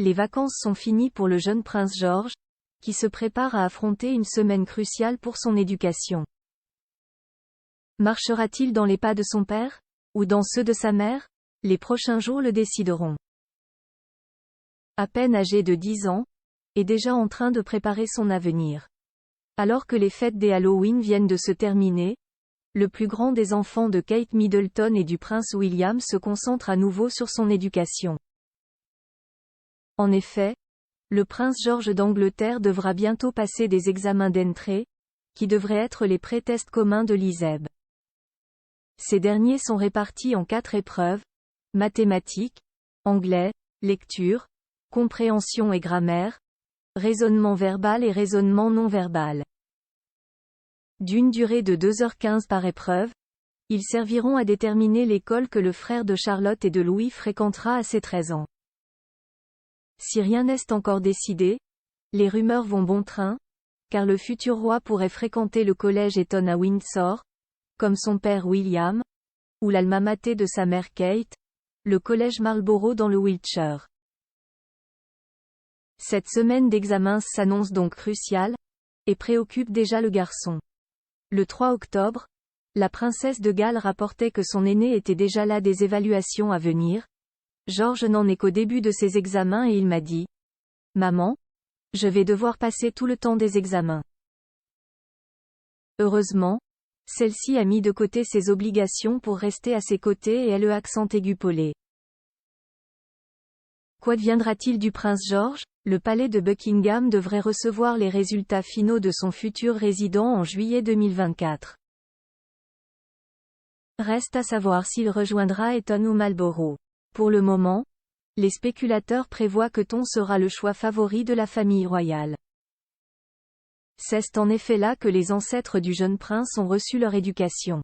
les vacances sont finies pour le jeune prince George, qui se prépare à affronter une semaine cruciale pour son éducation. Marchera-t-il dans les pas de son père, ou dans ceux de sa mère? Les prochains jours le décideront. À peine âgé de 10 ans, est déjà en train de préparer son avenir. Alors que les fêtes des Halloween viennent de se terminer, le plus grand des enfants de Kate Middleton et du prince William se concentre à nouveau sur son éducation. En effet, le prince George d'Angleterre devra bientôt passer des examens d'entrée, qui devraient être les pré-tests communs de l'ISEB. Ces derniers sont répartis en 4 épreuves: mathématiques, anglais, lecture, compréhension et grammaire, raisonnement verbal et raisonnement non verbal. D'une durée de 2h15 par épreuve, ils serviront à déterminer l'école que le frère de Charlotte et de Louis fréquentera à ses 13 ans. Si rien n'est encore décidé, les rumeurs vont bon train, car le futur roi pourrait fréquenter le collège Eton à Windsor, comme son père William, ou l'alma mater de sa mère Kate, le collège Marlborough dans le Wiltshire. Cette semaine d'examens s'annonce donc cruciale, et préoccupe déjà le garçon. Le 3 octobre, la princesse de Galles rapportait que son aîné était déjà là des évaluations à venir. George n'en est qu'au début de ses examens et il m'a dit: « Maman, je vais devoir passer tout le temps des examens. » Heureusement, celle-ci a mis de côté ses obligations pour rester à ses côtés et elle le accent aigu polé. Qu'adviendra-t-il du prince George? Le palais de Buckingham devrait recevoir les résultats finaux de son futur résident en juillet 2024. Reste à savoir s'il rejoindra Eton ou Marlborough. Pour le moment, les spéculateurs prévoient que Eton sera le choix favori de la famille royale. C'est en effet là que les ancêtres du jeune prince ont reçu leur éducation.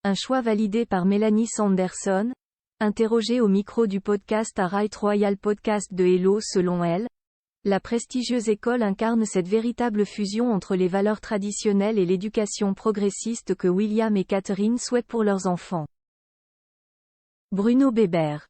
Un choix validé par Mélanie Sanderson, interrogée au micro du podcast à Right Royal Podcast de Hello. Selon elle, la prestigieuse école incarne cette véritable fusion entre les valeurs traditionnelles et l'éducation progressiste que William et Catherine souhaitent pour leurs enfants. Bruno Bébert.